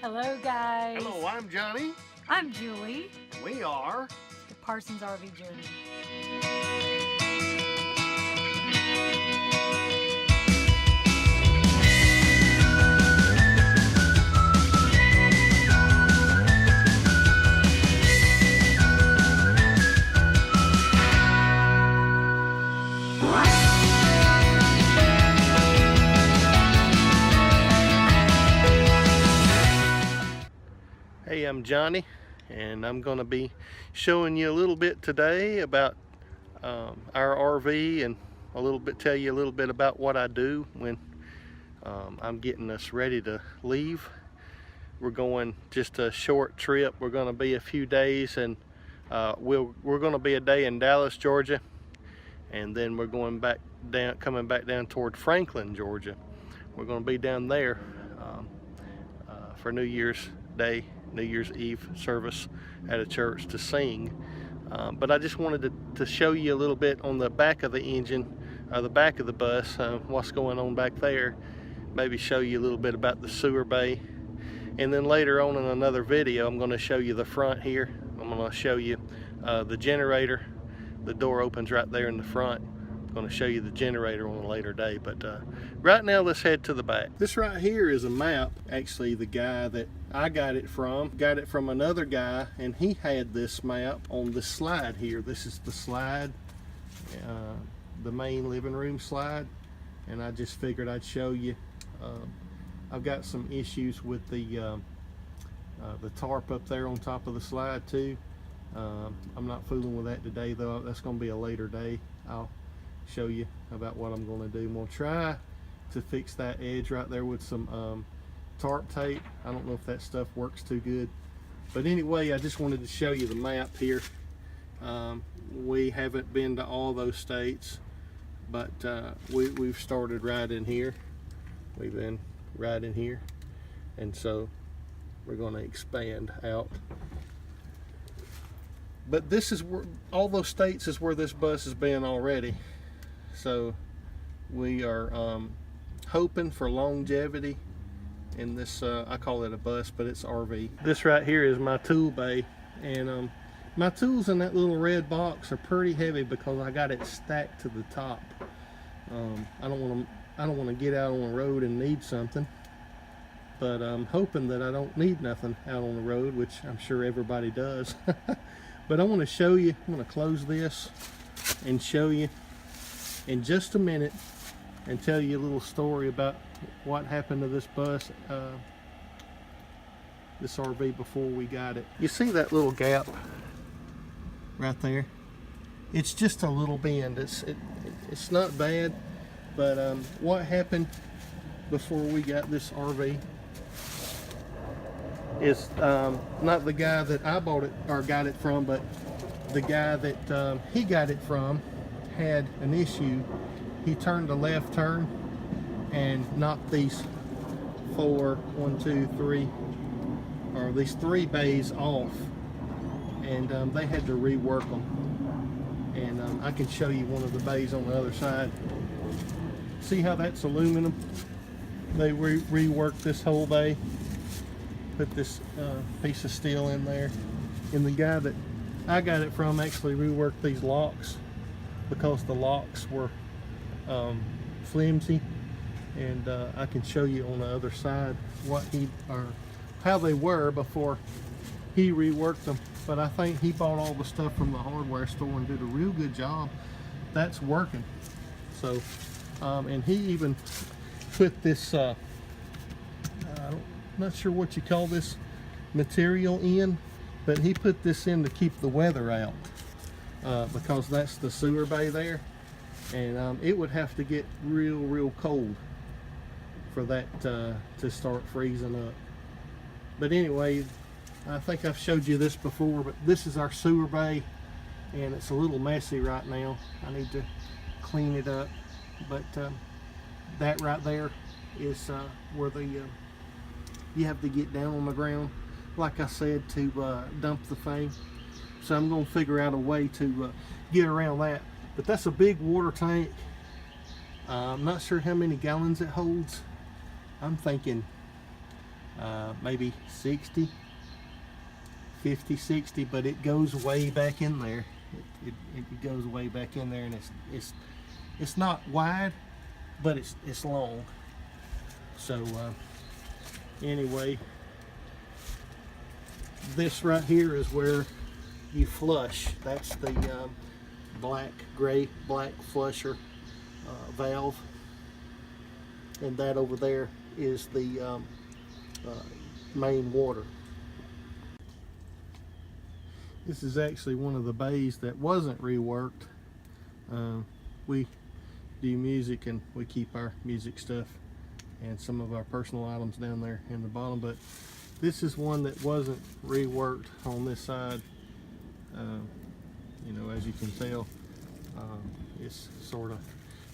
Hello, guys. Hello, I'm Johnny. I'm Julie. We are The Parsons RV Journey. Hey, I'm Johnny, and I'm going to be showing you a little bit today about our RV and tell you a little bit about what I do when I'm getting us ready to leave. We're going just a short trip. We're going to be a few days, and we're going to be a day in Dallas, Georgia, and then we're coming back down toward Franklin, Georgia. We're going to be down there for New Year's Day, New Year's Eve service at a church to sing. But I just wanted to show you a little bit on the back of the engine, the back of the bus, what's going on back there. Maybe show you a little bit about the sewer bay. And then later on in another video, I'm going to show you the front here. I'm going to show you the generator. The door opens right there in the front. I'm going to show you the generator on a later day, but right now let's head to the back. This right here is a map. Actually, the guy that I got it from another guy, and he had this map on the slide here. This is the slide, the main living room slide, and I just figured I'd show you. I've got some issues with the tarp up there on top of the slide too. I'm not fooling with that today though. That's going to be a later day. I'll show you about what I'm going to do. I'm going to try to fix that edge right there with some tarp tape. I don't know if that stuff works too good, but anyway, I just wanted to show you the map here. We haven't been to all those states, but we've started right in here. We've been right in here, and so we're going to expand out. But this is where all those states is where this bus has been already. So we are hoping for longevity in this, I call it a bus, but it's RV. This right here is my tool bay, and my tools in that little red box are pretty heavy because I got it stacked to the top. I don't want to get out on the road and need something, but I'm hoping that I don't need nothing out on the road, which I'm sure everybody does. But I want to show you. I'm going to close this and show you in just a minute and tell you a little story about what happened to this bus, this RV before we got it. You see that little gap right there? It's just a little bend. It's not bad, but what happened before we got this RV is not the guy that I bought it or got it from, but the guy that he got it from had an issue. He turned a left turn and knocked these these three bays off, and they had to rework them. And I can show you one of the bays on the other side. See how that's aluminum? They reworked this whole bay, put this piece of steel in there, and the guy that I got it from actually reworked these locks because the locks were flimsy, and I can show you on the other side how they were before he reworked them. But I think he bought all the stuff from the hardware store and did a real good job. That's working. So and he even put this I'm not sure what you call this material in, but he put this in to keep the weather out, because that's the sewer bay there, and it would have to get real cold for that to start freezing up. But anyway, I think I've showed you this before, but this is our sewer bay, and it's a little messy right now. I need to clean it up, but that right there is where you have to get down on the ground, like I said, to dump the thing. So I'm going to figure out a way to get around that. But that's a big water tank. I'm not sure how many gallons it holds. I'm thinking maybe 60, 50, 60, but it goes way back in there. It goes way back in there, and it's not wide, but it's long. So anyway, this right here is where you flush. That's the gray black flusher valve, and that over there is the main water. This is actually one of the bays that wasn't reworked. We do music, and we keep our music stuff and some of our personal items down there in the bottom, but this is one that wasn't reworked on this side. You know, as you can tell, it's sort of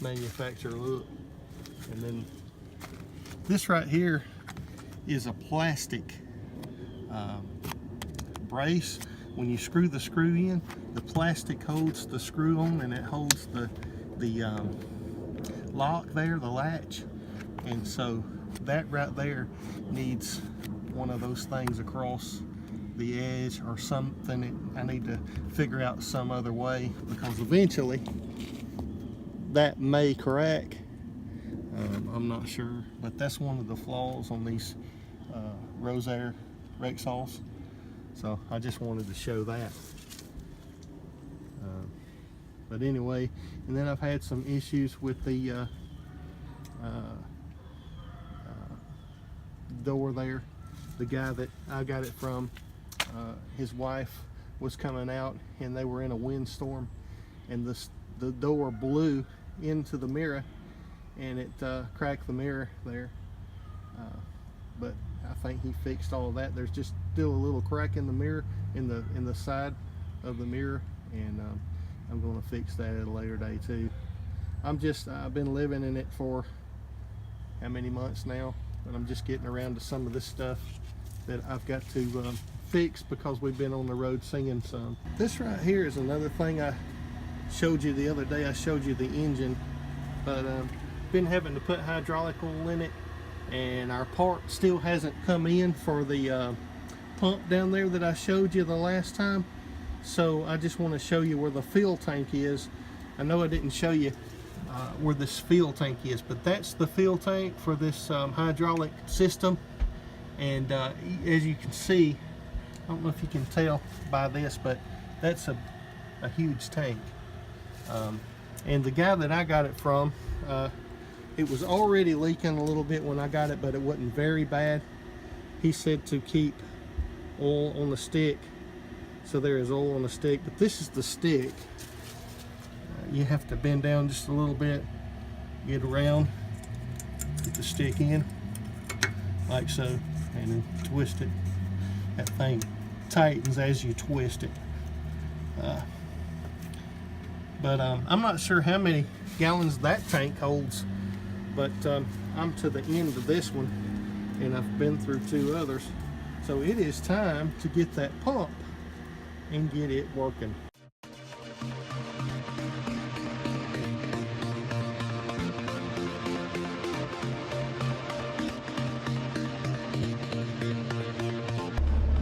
manufacturer look. And then this right here is a plastic brace. When you screw the screw in, the plastic holds the screw on, and it holds the lock there, the latch. And so that right there needs one of those things across the edge or something. I need to figure out some other way, because eventually that may crack. I'm not sure, but that's one of the flaws on these Rosair Rexalls. So I just wanted to show that. But anyway, and then I've had some issues with the door there. The guy that I got it from, his wife was coming out, and they were in a windstorm, and the door blew into the mirror, and it cracked the mirror there. But I think he fixed all of that. There's just still a little crack in the mirror, in the side of the mirror, and I'm going to fix that at a later day too. I've been living in it for how many months now, and I'm just getting around to some of this stuff that I've got to fix, because we've been on the road singing some. This right here is another thing I showed you the other day. I showed you the engine, but been having to put hydraulic oil in it, and our part still hasn't come in for the pump down there that I showed you the last time. So I just want to show you where the fuel tank is. I know I didn't show you where this fuel tank is, but that's the fuel tank for this hydraulic system. And as you can see, I don't know if you can tell by this, but that's a huge tank. And the guy that I got it from, it was already leaking a little bit when I got it, but it wasn't very bad. He said to keep oil on the stick. So there is oil on the stick, but this is the stick. You have to bend down just a little bit, get around, get the stick in, like so, and then twist it. That thing tightens as you twist it. But I'm not sure how many gallons that tank holds, but I'm to the end of this one, and I've been through 2 others. So it is time to get that pump and get it working.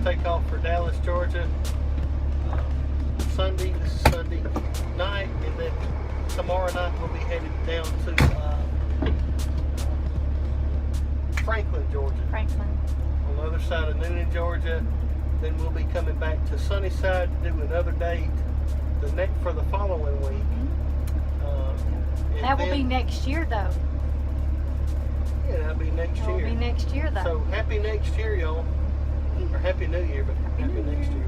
Take off for Dallas, Georgia, Sunday. This is Sunday night, and then tomorrow night we'll be headed down to Franklin, Georgia. Franklin. On the other side of Newnan, Georgia. Then we'll be coming back to Sunnyside to do another date for the following week. That will be next year, though. Yeah, that'll be next year. It will be next year, though. So happy next year, y'all. Or happy New Year, but happy next year.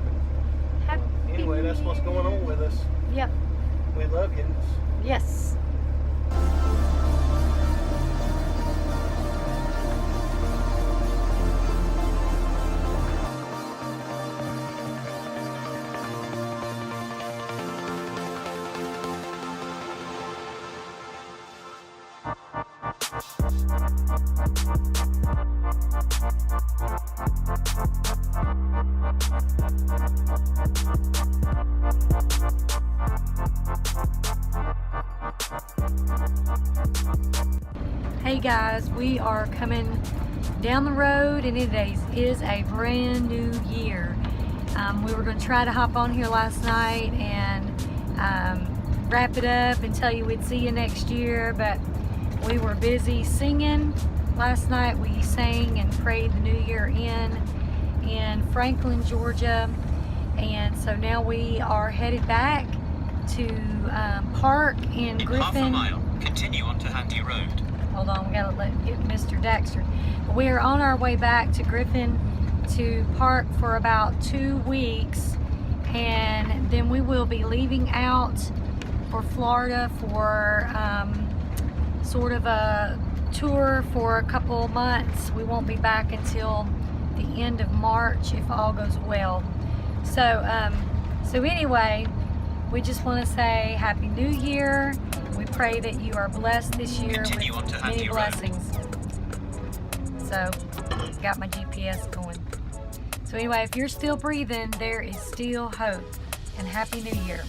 But anyway, that's what's going on with us. Yep. We love you. Yes. Hey guys, we are coming down the road, and it is a brand new year. We were going to try to hop on here last night and wrap it up and tell you we'd see you next year, but we were busy singing. Last night we sang and prayed the new year in Franklin, Georgia, and so now we are headed back to park in Griffin. Half a mile, continue onto Handy Road. Hold on, we gotta get Mr. Dexter. We are on our way back to Griffin to park for about 2 weeks, and then we will be leaving out for Florida for sort of a tour for a couple months. We won't be back until the end of March if all goes well. So anyway, we just want to say Happy New Year. We pray that you are blessed this year Continue on to with many Handy Road. blessings. So, got my GPS going. So anyway, if you're still breathing, there is still hope. And Happy New Year.